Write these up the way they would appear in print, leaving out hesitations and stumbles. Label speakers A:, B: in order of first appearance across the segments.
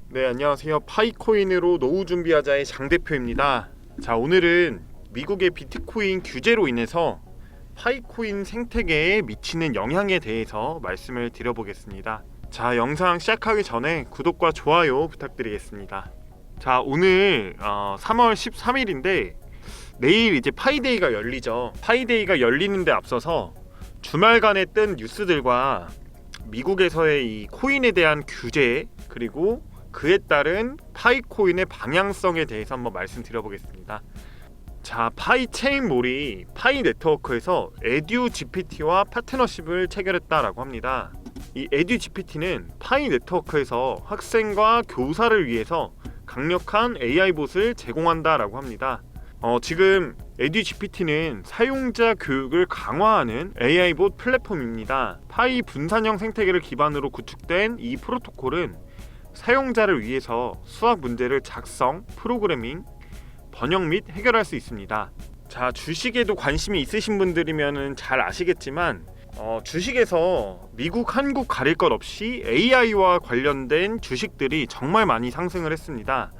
A: 네, 안녕하세요. 파이코인으로 노후 준비하자의 장 대표입니다. 자, 오늘은 미국의 비트코인 규제로 인해서 파이코인 생태계에 미치는 영향에 대해서 말씀을 드려보겠습니다. 자, 영상 시작하기 전에 구독과 좋아요 부탁드리겠습니다. 자, 오늘 3월 13일인데 내일 이제 파이데이가 열리죠. 파이데이가 열리는데 앞서서 주말간에 뜬 뉴스들과 미국에서의 이 코인에 대한 규제, 그리고 그에 따른 파이코인의 방향성에 대해서 한번 말씀드려보겠습니다. 자, 파이체인몰이 파이 네트워크에서 에듀GPT와 파트너십을 체결했다라고 합니다. 이 에듀GPT는 파이 네트워크에서 학생과 교사를 위해서 강력한 AI 봇을 제공한다라고 합니다. 지금 에듀GPT는 사용자 교육을 강화하는 AI 봇 플랫폼입니다. 파이 분산형 생태계를 기반으로 구축된 이 프로토콜은 사용자를 위해서 수학 문제를 작성, 프로그래밍, 번역 및 해결할 수 있습니다. 자, 주식에도 관심이 있으신 분들이면 잘 아시겠지만 주식에서 미국, 한국 가릴 것 없이 AI와 관련된 주식들이 정말 많이 상승을 했습니다.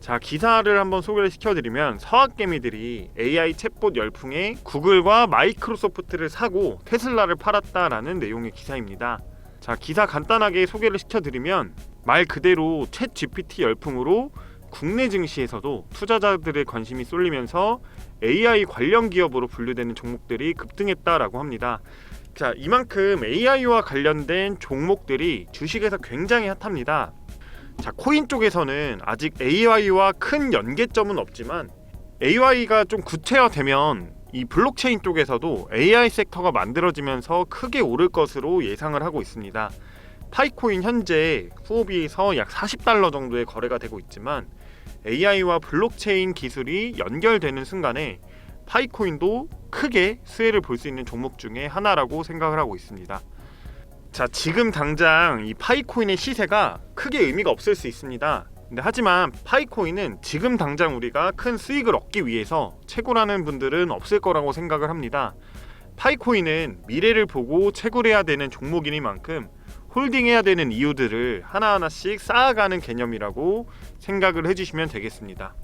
A: 자, 기사를 한번 소개를 시켜드리면 서학개미들이 AI 챗봇 열풍에 구글과 마이크로소프트를 사고 테슬라를 팔았다라는 내용의 기사입니다. 자, 기사 간단하게 소개를 시켜드리면 말 그대로 챗 GPT 열풍으로 국내 증시에서도 투자자들의 관심이 쏠리면서 AI 관련 기업으로 분류되는 종목들이 급등했다라고 합니다. 자, 이만큼 AI와 관련된 종목들이 주식에서 굉장히 핫합니다. 자, 코인 쪽에서는 아직 AI와 큰 연계점은 없지만 AI가 좀 구체화되면 이 블록체인 쪽에서도 AI 섹터가 만들어지면서 크게 오를 것으로 예상을 하고 있습니다. 파이코인 현재 후오비에서 약 $40 정도의 거래가 되고 있지만 AI와 블록체인 기술이 연결되는 순간에 파이코인도 크게 수혜를 볼 수 있는 종목 중에 하나라고 생각을 하고 있습니다. 자, 지금 당장 이 파이코인의 시세가 크게 의미가 없을 수 있습니다. 근데 하지만 파이코인은 지금 당장 우리가 큰 수익을 얻기 위해서 채굴하는 분들은 없을 거라고 생각을 합니다. 파이코인은 미래를 보고 채굴해야 되는 종목이니만큼 홀딩해야 되는 이유들을 하나하나씩 쌓아가는 개념이라고 생각을 해주시면 되겠습니다.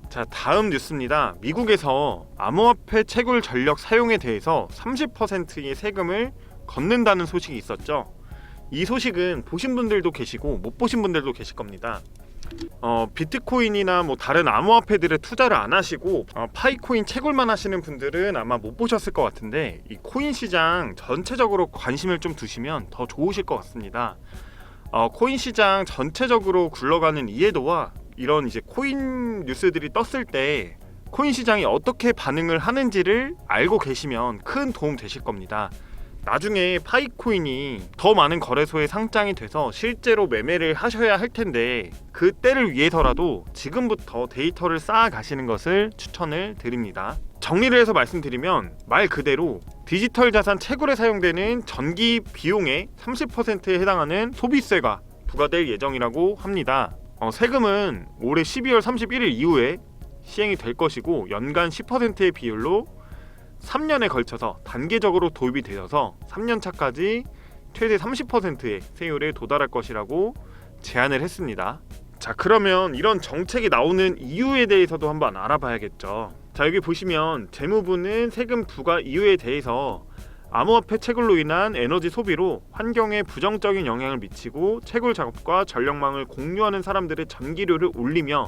A: 자, 다음 뉴스입니다. 미국에서 암호화폐 채굴 전력 사용에 대해서 30%의 세금을 걷는다는 소식이 있었죠. 이 소식은 보신 분들도 계시고 못 보신 분들도 계실 겁니다. 비트코인이나 다른 암호화폐들에 투자를 안 하시고 파이코인 채굴만 하시는 분들은 아마 못 보셨을 것 같은데, 이 코인 시장 전체적으로 관심을 좀 두시면 더 좋으실 것 같습니다. 코인 시장 전체적으로 굴러가는 이해도와 이런 이제 코인 뉴스들이 떴을 때 코인 시장이 어떻게 반응을 하는지를 알고 계시면 큰 도움 되실 겁니다. 나중에 파이코인이 더 많은 거래소에 상장이 돼서 실제로 매매를 하셔야 할 텐데 그 때를 위해서라도 지금부터 데이터를 쌓아 가시는 것을 추천을 드립니다. 정리를 해서 말씀드리면 말 그대로 디지털 자산 채굴에 사용되는 전기 비용의 30%에 해당하는 소비세가 부과될 예정이라고 합니다. 세금은 올해 12월 31일 이후에 시행이 될 것이고 연간 10%의 비율로 3년에 걸쳐서 단계적으로 도입이 되어서 3년 차까지 최대 30%의 세율에 도달할 것이라고 제안을 했습니다. 자, 그러면 이런 정책이 나오는 이유에 대해서도 한번 알아봐야겠죠. 자, 여기 보시면 재무부는 세금 부과 이유에 대해서 암호화폐 채굴로 인한 에너지 소비로 환경에 부정적인 영향을 미치고 채굴 작업과 전력망을 공유하는 사람들의 전기료를 올리며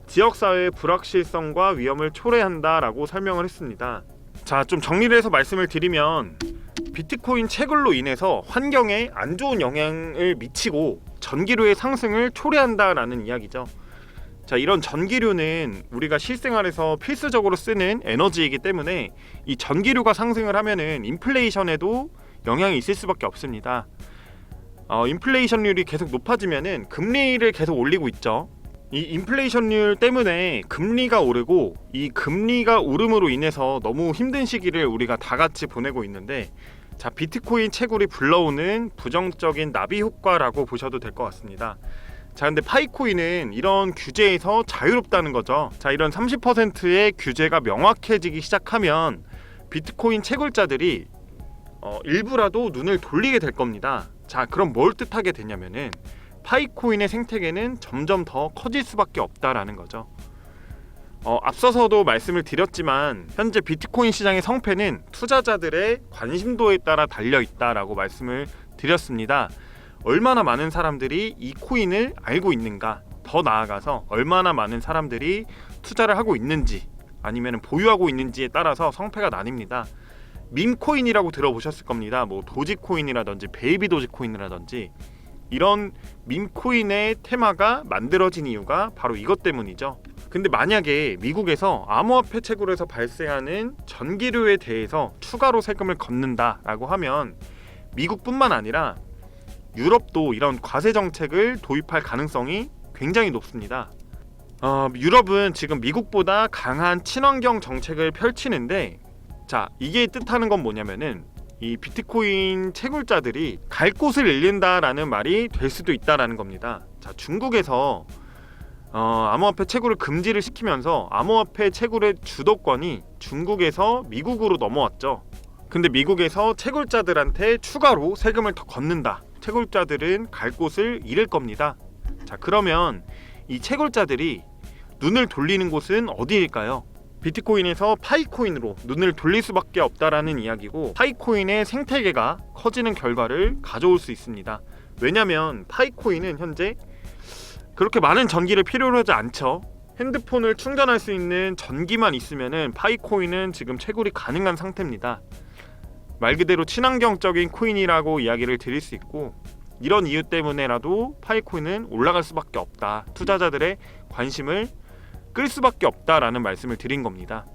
A: 지역사회의 불확실성과 위험을 초래한다라고 설명을 했습니다. 자, 좀 정리를 해서 말씀을 드리면 비트코인 채굴로 인해서 환경에 안 좋은 영향을 미치고 전기료의 상승을 초래한다라는 이야기죠. 자, 이런 전기료는 우리가 실생활에서 필수적으로 쓰는 에너지이기 때문에 이 전기료가 상승을 하면은 인플레이션에도 영향이 있을 수밖에 없습니다. 인플레이션율이 계속 높아지면은 금리를 계속 올리고 있죠. 이 인플레이션율 때문에 금리가 오르고 이 금리가 오름으로 인해서 너무 힘든 시기를 우리가 다 같이 보내고 있는데, 자, 비트코인 채굴이 불러오는 부정적인 나비 효과라고 보셔도 될 것 같습니다. 자, 근데 파이코인은 이런 규제에서 자유롭다는 거죠. 자, 이런 30%의 규제가 명확해지기 시작하면 비트코인 채굴자들이 일부라도 눈을 돌리게 될 겁니다. 자, 그럼 뭘 뜻하게 되냐면은 파이코인의 생태계는 점점 더 커질 수밖에 없다라는 거죠. 앞서서도 말씀을 드렸지만 현재 비트코인 시장의 성패는 투자자들의 관심도에 따라 달려있다라고 말씀을 드렸습니다. 얼마나 많은 사람들이 이 코인을 알고 있는가, 더 나아가서 얼마나 많은 사람들이 투자를 하고 있는지 아니면 보유하고 있는지에 따라서 성패가 나뉩니다. 밈코인이라고 들어보셨을 겁니다. 뭐 도지코인이라든지 베이비 도지코인이라든지 이런 밈코인의 테마가 만들어진 이유가 바로 이것 때문이죠. 근데 만약에 미국에서 암호화폐 채굴에서 발생하는 전기료에 대해서 추가로 세금을 걷는다라고 하면 미국뿐만 아니라 유럽도 이런 과세 정책을 도입할 가능성이 굉장히 높습니다. 유럽은 지금 미국보다 강한 친환경 정책을 펼치는데, 자, 이게 뜻하는 건 뭐냐면은 이 비트코인 채굴자들이 갈 곳을 잃는다라는 말이 될 수도 있다라는 겁니다. 자, 중국에서 암호화폐 채굴을 금지를 시키면서 암호화폐 채굴의 주도권이 중국에서 미국으로 넘어왔죠. 근데 미국에서 채굴자들한테 추가로 세금을 더 걷는다. 채굴자들은 갈 곳을 잃을 겁니다. 자, 그러면 이 채굴자들이 눈을 돌리는 곳은 어디일까요? 비트코인에서 파이코인으로 눈을 돌릴 수밖에 없다라는 이야기고, 파이코인의 생태계가 커지는 결과를 가져올 수 있습니다. 왜냐면 파이코인은 현재 그렇게 많은 전기를 필요로 하지 않죠. 핸드폰을 충전할 수 있는 전기만 있으면은 파이코인은 지금 채굴이 가능한 상태입니다. 말 그대로 친환경적인 코인이라고 이야기를 드릴 수 있고, 이런 이유 때문에라도 파이코인은 올라갈 수밖에 없다, 투자자들의 관심을 끌 수밖에 없다라는 말씀을 드린 겁니다.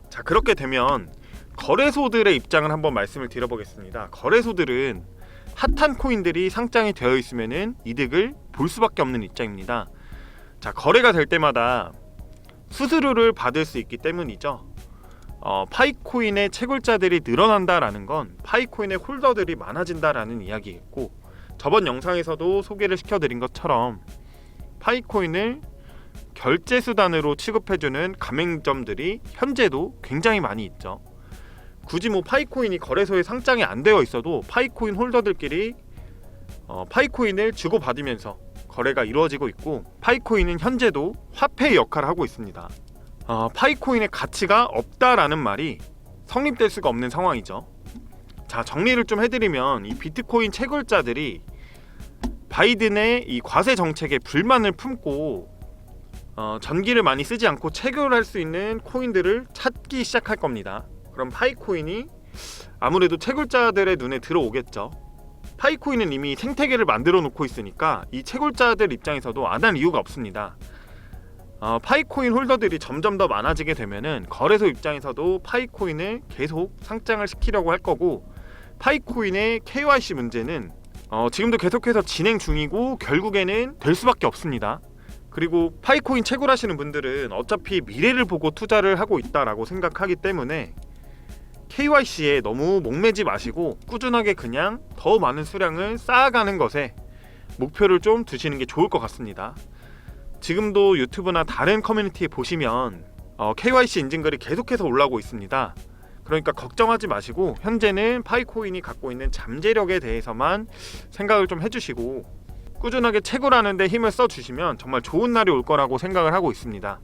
A: 자, 그렇게 되면 거래소들의 입장을 한번 말씀을 드려보겠습니다. 거래소들은 핫한 코인들이 상장이 되어 있으면은 이득을 볼 수밖에 없는 입장입니다. 자, 거래가 될 때마다 수수료를 받을 수 있기 때문이죠. 파이코인의 채굴자들이 늘어난다라는 건 파이코인의 홀더들이 많아진다라는 이야기겠고, 저번 영상에서도 소개를 시켜드린 것처럼 파이코인을 결제 수단으로 취급해주는 가맹점들이 현재도 굉장히 많이 있죠. 굳이 뭐 파이코인이 거래소에 상장이 안 되어 있어도 파이코인 홀더들끼리 파이코인을 주고받으면서 거래가 이루어지고 있고, 파이코인은 현재도 화폐의 역할을 하고 있습니다. 파이코인의 가치가 없다라는 말이 성립될 수가 없는 상황이죠. 자, 정리를 좀 해드리면 이 비트코인 채굴자들이 바이든의 이 과세 정책에 불만을 품고 전기를 많이 쓰지 않고 채굴할 수 있는 코인들을 찾기 시작할 겁니다. 그럼 파이코인이 아무래도 채굴자들의 눈에 들어오겠죠. 파이코인은 이미 생태계를 만들어 놓고 있으니까 이 채굴자들 입장에서도 안 할 이유가 없습니다. 파이코인 홀더들이 점점 더 많아지게 되면은 거래소 입장에서도 파이코인을 계속 상장을 시키려고 할 거고, 파이코인의 KYC 문제는 지금도 계속해서 진행 중이고 결국에는 될 수밖에 없습니다. 그리고 파이코인 채굴하시는 분들은 어차피 미래를 보고 투자를 하고 있다라고 생각하기 때문에 KYC에 너무 목매지 마시고 꾸준하게 그냥 더 많은 수량을 쌓아가는 것에 목표를 좀 두시는 게 좋을 것 같습니다. 지금도 유튜브나 다른 커뮤니티에 보시면 KYC 인증글이 계속해서 올라오고 있습니다. 그러니까 걱정하지 마시고 현재는 파이코인이 갖고 있는 잠재력에 대해서만 생각을 좀 해주시고 꾸준하게 채굴하는 데 힘을 써주시면 정말 좋은 날이 올 거라고 생각을 하고 있습니다.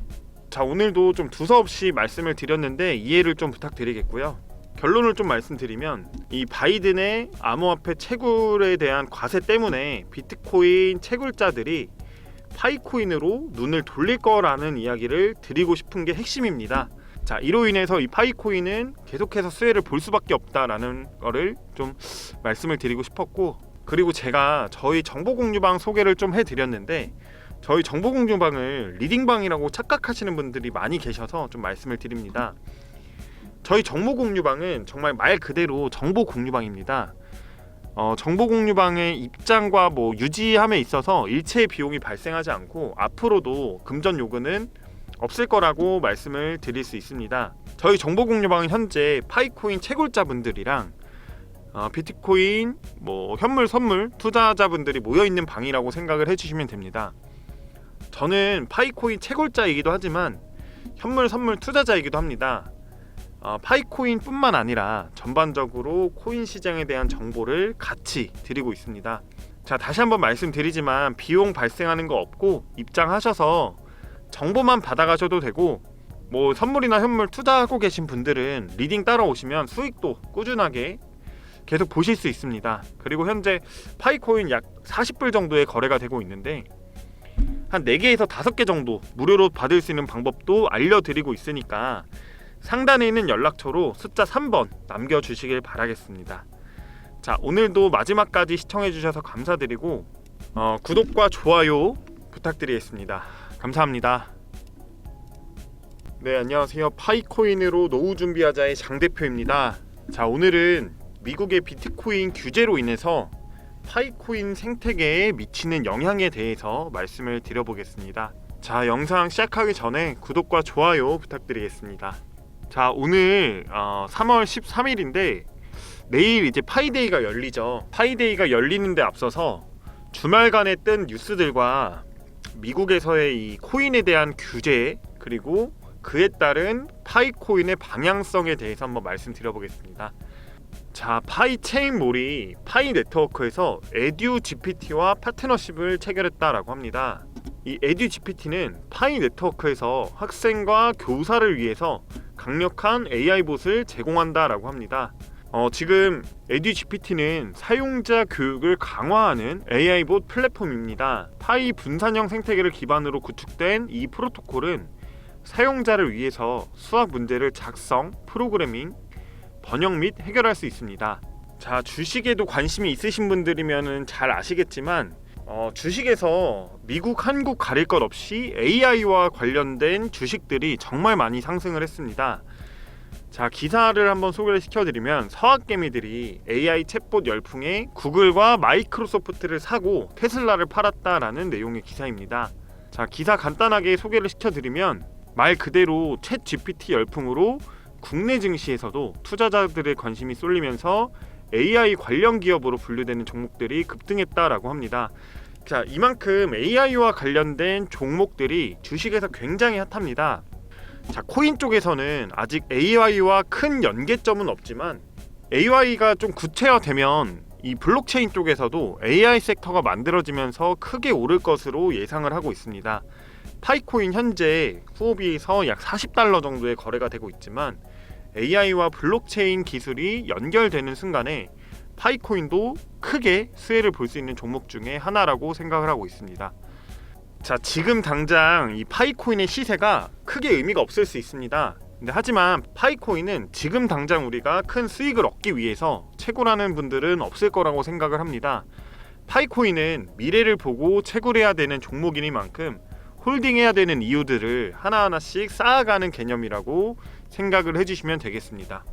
A: 자, 오늘도 좀 두서없이 말씀을 드렸는데 이해를 좀 부탁드리겠고요. 결론을 좀 말씀드리면 이 바이든의 암호화폐 채굴에 대한 과세 때문에 비트코인 채굴자들이 파이코인으로 눈을 돌릴 거라는 이야기를 드리고 싶은 게 핵심입니다. 자, 이로 인해서 이 파이코인은 계속해서 수혜를 볼 수밖에 없다라는 거를 좀 말씀을 드리고 싶었고, 그리고 제가 저희 정보공유방 소개를 좀 해드렸는데 저희 정보공유방을 리딩방이라고 착각하시는 분들이 많이 계셔서 좀 말씀을 드립니다. 저희 정보공유방은 정말 말 그대로 정보공유방입니다. 정보공유방의 입장과 뭐 유지함에 있어서 일체의 비용이 발생하지 않고 앞으로도 금전 요금은 없을 거라고 말씀을 드릴 수 있습니다. 저희 정보공유방은 현재 파이코인 채굴자분들이랑 비트코인, 뭐 현물, 선물 투자자분들이 모여있는 방이라고 생각을 해주시면 됩니다. 저는 파이코인 채굴자이기도 하지만 현물, 선물 투자자이기도 합니다. 파이코인 뿐만 아니라 전반적으로 코인 시장에 대한 정보를 같이 드리고 있습니다. 자, 다시 한번 말씀드리지만 비용 발생하는 거 없고 입장하셔서 정보만 받아가셔도 되고, 뭐 선물이나 현물 투자하고 계신 분들은 리딩 따라오시면 수익도 꾸준하게 계속 보실 수 있습니다. 그리고 현재 파이코인 약 40불 정도의 거래가 되고 있는데 한 4개에서 5개 정도 무료로 받을 수 있는 방법도 알려드리고 있으니까 상단에 있는 연락처로 숫자 3번 남겨주시길 바라겠습니다. 자, 오늘도 마지막까지 시청해주셔서 감사드리고 구독과 좋아요 부탁드리겠습니다. 감사합니다. 네, 안녕하세요. 파이코인으로 노후 준비하자의 장 대표입니다. 자, 오늘은 미국의 비트코인 규제로 인해서 파이코인 생태계에 미치는 영향에 대해서 말씀을 드려보겠습니다. 자, 영상 시작하기 전에 구독과 좋아요 부탁드리겠습니다. 자, 오늘 3월 13일인데 내일 이제 파이데이가 열리죠. 파이데이가 열리는데 앞서서 주말간에 뜬 뉴스들과 미국에서의 이 코인에 대한 규제, 그리고 그에 따른 파이코인의 방향성에 대해서 한번 말씀드려보겠습니다. 자, 파이체인몰이 파이 네트워크에서 에듀GPT와 파트너십을 체결했다라고 합니다. 이 에듀GPT는 파이 네트워크에서 학생과 교사를 위해서 강력한 AI봇을 제공한다라고 합니다. 지금 에듀GPT는 사용자 교육을 강화하는 AI봇 플랫폼입니다. 파이 분산형 생태계를 기반으로 구축된 이 프로토콜은 사용자를 위해서 수학 문제를 작성, 프로그래밍, 번역 및 해결할 수 있습니다. 자, 주식에도 관심이 있으신 분들이면 잘 아시겠지만 주식에서 미국, 한국 가릴 것 없이 AI와 관련된 주식들이 정말 많이 상승을 했습니다. 자, 기사를 한번 소개를 시켜드리면 서학개미들이 AI 챗봇 열풍에 구글과 마이크로소프트를 사고 테슬라를 팔았다라는 내용의 기사입니다. 자, 기사 간단하게 소개를 시켜드리면 말 그대로 챗 GPT 열풍으로 국내 증시에서도 투자자들의 관심이 쏠리면서 AI 관련 기업으로 분류되는 종목들이 급등했다라고 합니다. 자, 이만큼 AI와 관련된 종목들이 주식에서 굉장히 핫합니다. 자, 코인 쪽에서는 아직 AI와 큰 연계점은 없지만 AI가 좀 구체화되면 이 블록체인 쪽에서도 AI 섹터가 만들어지면서 크게 오를 것으로 예상을 하고 있습니다. 파이코인 현재 후오비에서 약 $40 정도의 거래가 되고 있지만 AI와 블록체인 기술이 연결되는 순간에 파이코인도 크게 수혜를 볼 수 있는 종목 중에 하나라고 생각을 하고 있습니다. 자, 지금 당장 이 파이코인의 시세가 크게 의미가 없을 수 있습니다. 근데 하지만 파이코인은 지금 당장 우리가 큰 수익을 얻기 위해서 채굴하는 분들은 없을 거라고 생각을 합니다. 파이코인은 미래를 보고 채굴해야 되는 종목이니만큼 홀딩해야 되는 이유들을 하나하나씩 쌓아가는 개념이라고 생각을 해주시면 되겠습니다.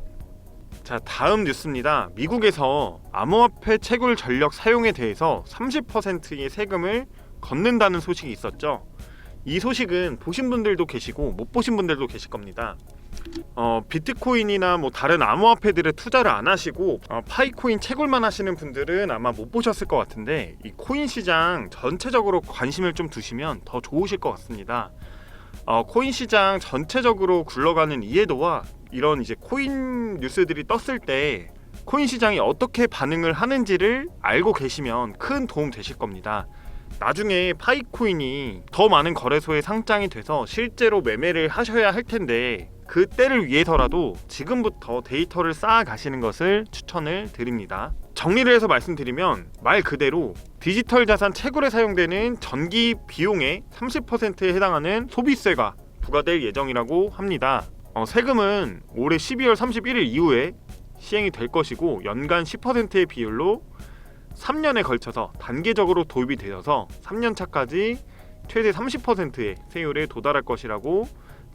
A: 자, 다음 뉴스입니다. 미국에서 암호화폐 채굴 전력 사용에 대해서 30%의 세금을 걷는다는 소식이 있었죠. 이 소식은 보신 분들도 계시고 못 보신 분들도 계실 겁니다. 비트코인이나 뭐 다른 암호화폐들에 투자를 안 하시고 파이코인 채굴만 하시는 분들은 아마 못 보셨을 것 같은데 이 코인 시장 전체적으로 관심을 좀 두시면 더 좋으실 것 같습니다. 코인 시장 전체적으로 굴러가는 이해도와 이런 이제 코인 뉴스들이 떴을 때 코인 시장이 어떻게 반응을 하는지를 알고 계시면 큰 도움 되실 겁니다. 나중에 파이코인이 더 많은 거래소에 상장이 돼서 실제로 매매를 하셔야 할 텐데 그때를 위해서라도 지금부터 데이터를 쌓아 가시는 것을 추천을 드립니다. 정리를 해서 말씀드리면 말 그대로 디지털 자산 채굴에 사용되는 전기 비용의 30%에 해당하는 소비세가 부과될 예정이라고 합니다. 세금은 올해 12월 31일 이후에 시행이 될 것이고 연간 10%의 비율로 3년에 걸쳐서 단계적으로 도입이 되어서 3년 차까지 최대 30%의 세율에 도달할 것이라고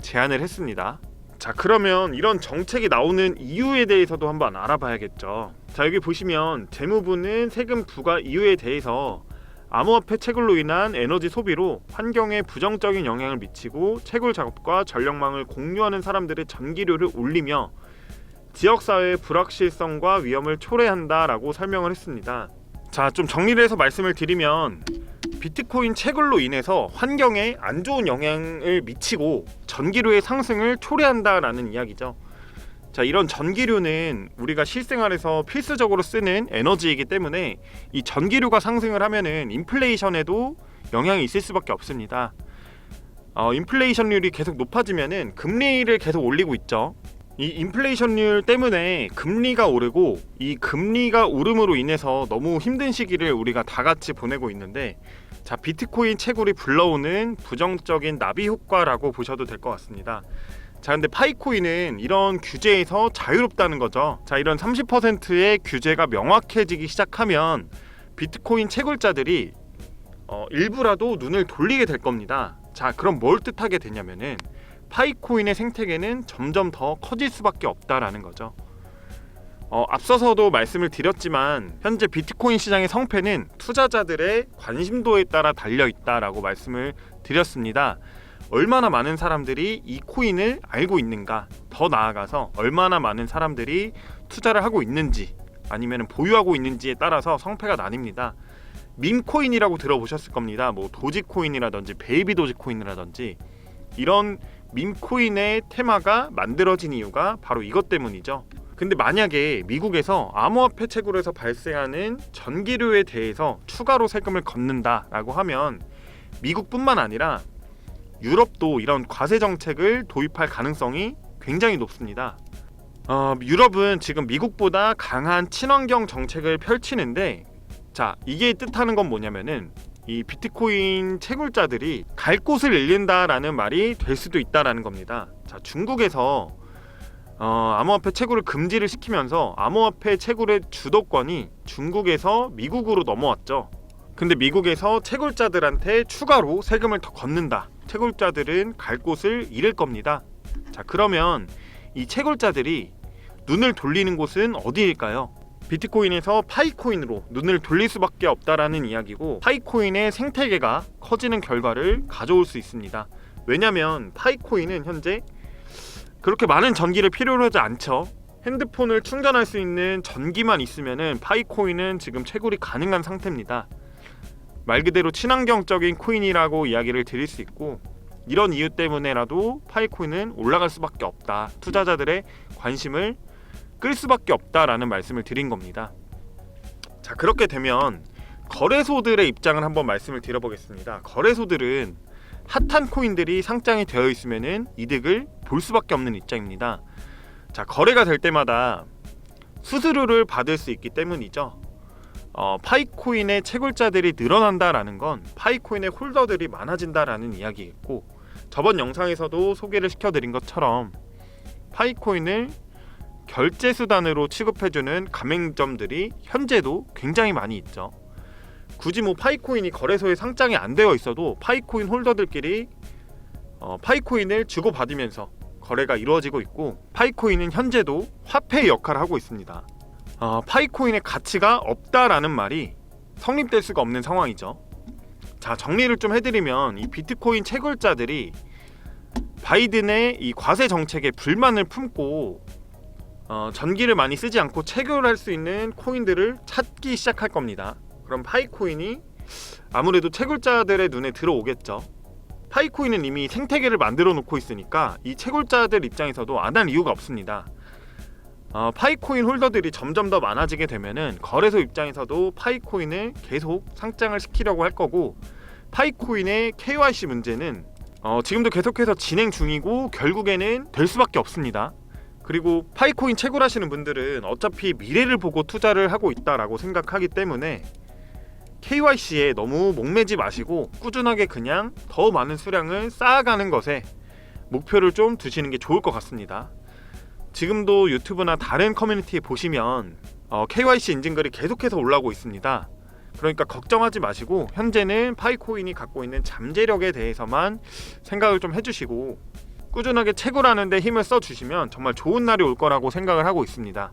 A: 제안을 했습니다. 자, 그러면 이런 정책이 나오는 이유에 대해서도 한번 알아봐야겠죠. 자, 여기 보시면 재무부는 세금 부과 이유에 대해서 암호화폐 채굴로 인한 에너지 소비로 환경에 부정적인 영향을 미치고 채굴 작업과 전력망을 공유하는 사람들의 전기료를 올리며 지역사회의 불확실성과 위험을 초래한다라고 설명을 했습니다. 자, 좀 정리를 해서 말씀을 드리면 비트코인 채굴로 인해서 환경에 안 좋은 영향을 미치고 전기료의 상승을 초래한다라는 이야기죠. 자, 이런 전기료는 우리가 실생활에서 필수적으로 쓰는 에너지이기 때문에 이 전기료가 상승을 하면은 인플레이션에도 영향이 있을 수밖에 없습니다. 인플레이션율이 계속 높아지면은 금리를 계속 올리고 있죠. 이 인플레이션율 때문에 금리가 오르고, 이 금리가 오름으로 인해서 너무 힘든 시기를 우리가 다 같이 보내고 있는데, 자, 비트코인 채굴이 불러오는 부정적인 나비 효과라고 보셔도 될 것 같습니다. 자, 근데 파이코인은 이런 규제에서 자유롭다는 거죠. 자, 이런 30%의 규제가 명확해지기 시작하면 비트코인 채굴자들이 일부라도 눈을 돌리게 될 겁니다. 자, 그럼 뭘 뜻하게 되냐면은 파이코인의 생태계는 점점 더 커질 수밖에 없다라는 거죠. 앞서서도 말씀을 드렸지만 현재 비트코인 시장의 성패는 투자자들의 관심도에 따라 달려있다라고 말씀을 드렸습니다. 얼마나 많은 사람들이 이 코인을 알고 있는가, 더 나아가서 얼마나 많은 사람들이 투자를 하고 있는지 아니면 보유하고 있는지에 따라서 성패가 나뉩니다. 밈코인이라고 들어보셨을 겁니다. 뭐 도지코인이라든지 베이비 도지코인이라든지 이런 밈코인의 테마가 만들어진 이유가 바로 이것 때문이죠. 근데 만약에 미국에서 암호화폐 채굴에서 발생하는 전기료에 대해서 추가로 세금을 걷는다라고 하면 미국뿐만 아니라 유럽도 이런 과세 정책을 도입할 가능성이 굉장히 높습니다. 유럽은 지금 미국보다 강한 친환경 정책을 펼치는데, 자, 이게 뜻하는 건 뭐냐면은 이 비트코인 채굴자들이 갈 곳을 잃는다라는 말이 될 수도 있다라는 겁니다. 자, 중국에서 암호화폐 채굴을 금지를 시키면서 암호화폐 채굴의 주도권이 중국에서 미국으로 넘어왔죠. 근데 미국에서 채굴자들한테 추가로 세금을 더 걷는다. 채굴자들은 갈 곳을 잃을 겁니다. 자, 그러면 이 채굴자들이 눈을 돌리는 곳은 어디일까요? 비트코인에서 파이코인으로 눈을 돌릴 수밖에 없다라는 이야기고, 파이코인의 생태계가 커지는 결과를 가져올 수 있습니다. 왜냐면 파이코인은 현재 그렇게 많은 전기를 필요로 하지 않죠. 핸드폰을 충전할 수 있는 전기만 있으면은 파이코인은 지금 채굴이 가능한 상태입니다. 말 그대로 친환경적인 코인이라고 이야기를 드릴 수 있고, 이런 이유 때문에라도 파이코인은 올라갈 수밖에 없다, 투자자들의 관심을 끌 수밖에 없다라는 말씀을 드린 겁니다. 자, 그렇게 되면 거래소들의 입장을 한번 말씀을 드려보겠습니다. 거래소들은 핫한 코인들이 상장이 되어 있으면은 이득을 볼 수밖에 없는 입장입니다. 자, 거래가 될 때마다 수수료를 받을 수 있기 때문이죠. 파이코인의 채굴자들이 늘어난다라는 건 파이코인의 홀더들이 많아진다라는 이야기겠고, 저번 영상에서도 소개를 시켜드린 것처럼 파이코인을 결제 수단으로 취급해주는 가맹점들이 현재도 굉장히 많이 있죠. 굳이 뭐 파이코인이 거래소에 상장이 안 되어 있어도 파이코인 홀더들끼리 파이코인을 주고받으면서 거래가 이루어지고 있고, 파이코인은 현재도 화폐의 역할을 하고 있습니다. 파이코인의 가치가 없다라는 말이 성립될 수가 없는 상황이죠. 자, 정리를 좀 해드리면 이 비트코인 채굴자들이 바이든의 이 과세 정책에 불만을 품고 전기를 많이 쓰지 않고 채굴할 수 있는 코인들을 찾기 시작할 겁니다. 그럼 파이코인이 아무래도 채굴자들의 눈에 들어오겠죠. 파이코인은 이미 생태계를 만들어 놓고 있으니까 이 채굴자들 입장에서도 안 할 이유가 없습니다. 파이코인 홀더들이 점점 더 많아지게 되면은 거래소 입장에서도 파이코인을 계속 상장을 시키려고 할 거고, 파이코인의 KYC 문제는 지금도 계속해서 진행 중이고 결국에는 될 수밖에 없습니다. 그리고 파이코인 채굴하시는 분들은 어차피 미래를 보고 투자를 하고 있다라고 생각하기 때문에 KYC에 너무 목매지 마시고 꾸준하게 그냥 더 많은 수량을 쌓아가는 것에 목표를 좀 두시는 게 좋을 것 같습니다. 지금도 유튜브나 다른 커뮤니티에 보시면 KYC 인증글이 계속해서 올라오고 있습니다. 그러니까 걱정하지 마시고 현재는 파이코인이 갖고 있는 잠재력에 대해서만 생각을 좀 해주시고 꾸준하게 채굴하는 데 힘을 써주시면 정말 좋은 날이 올 거라고 생각을 하고 있습니다.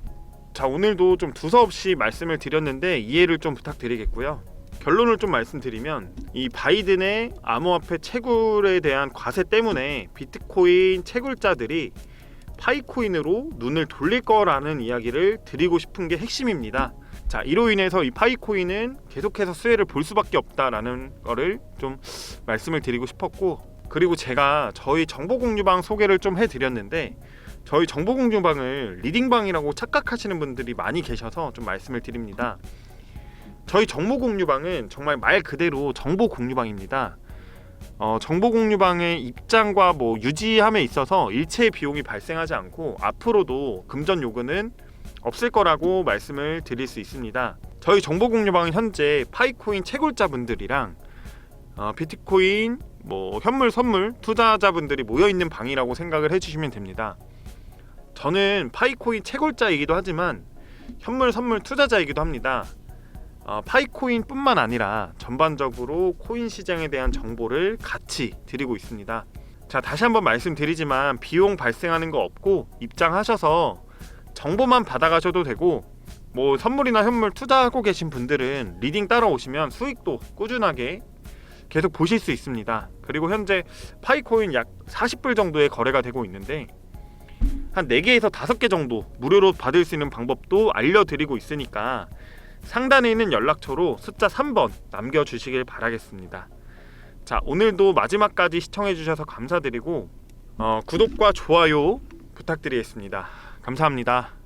A: 자, 오늘도 좀 두서없이 말씀을 드렸는데 이해를 좀 부탁드리겠고요. 결론을 좀 말씀드리면 이 바이든의 암호화폐 채굴에 대한 과세 때문에 비트코인 채굴자들이 파이코인으로 눈을 돌릴 거라는 이야기를 드리고 싶은 게 핵심입니다. 자, 이로 인해서 이 파이코인은 계속해서 수혜를 볼 수밖에 없다라는 거를 좀 말씀을 드리고 싶었고, 그리고 제가 저희 정보공유방 소개를 좀 해드렸는데 저희 정보공유방을 리딩방이라고 착각하시는 분들이 많이 계셔서 좀 말씀을 드립니다. 저희 정보공유방은 정말 말 그대로 정보공유방입니다. 정보공유방의 입장과 유지함에 있어서 일체의 비용이 발생하지 않고 앞으로도 금전 요금은 없을 거라고 말씀을 드릴 수 있습니다. 저희 정보공유방은 현재 파이코인 채굴자분들이랑 비트코인, 현물, 선물 투자자분들이 모여있는 방이라고 생각을 해주시면 됩니다. 저는 파이코인 채굴자이기도 하지만 현물, 선물 투자자이기도 합니다. 파이코인 뿐만 아니라 전반적으로 코인 시장에 대한 정보를 같이 드리고 있습니다. 자, 다시 한번 말씀드리지만 비용 발생하는 거 없고 입장하셔서 정보만 받아가셔도 되고 선물이나 현물 투자하고 계신 분들은 리딩 따라오시면 수익도 꾸준하게 계속 보실 수 있습니다. 그리고 현재 파이코인 약 40불 정도의 거래가 되고 있는데 한 4개에서 5개 정도 무료로 받을 수 있는 방법도 알려드리고 있으니까 상단에 있는 연락처로 숫자 3번 남겨주시길 바라겠습니다. 자, 오늘도 마지막까지 시청해주셔서 감사드리고 구독과 좋아요 부탁드리겠습니다. 감사합니다.